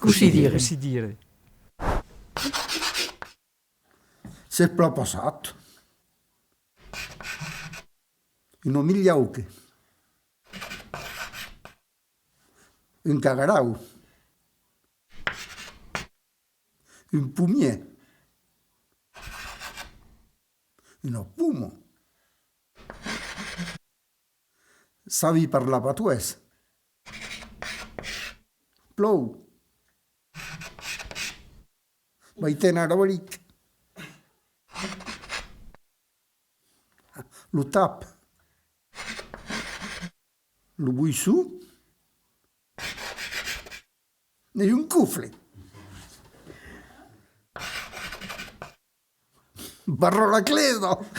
Così dire. Così dire. Se è passato. In Omigliauche. In Cagarau. In Pumier. In Oppumo. Savi parlar patuès. Plou. Vai tenere avaric. Lo tap. Lo bui su. E un cufle. Barro la cledo.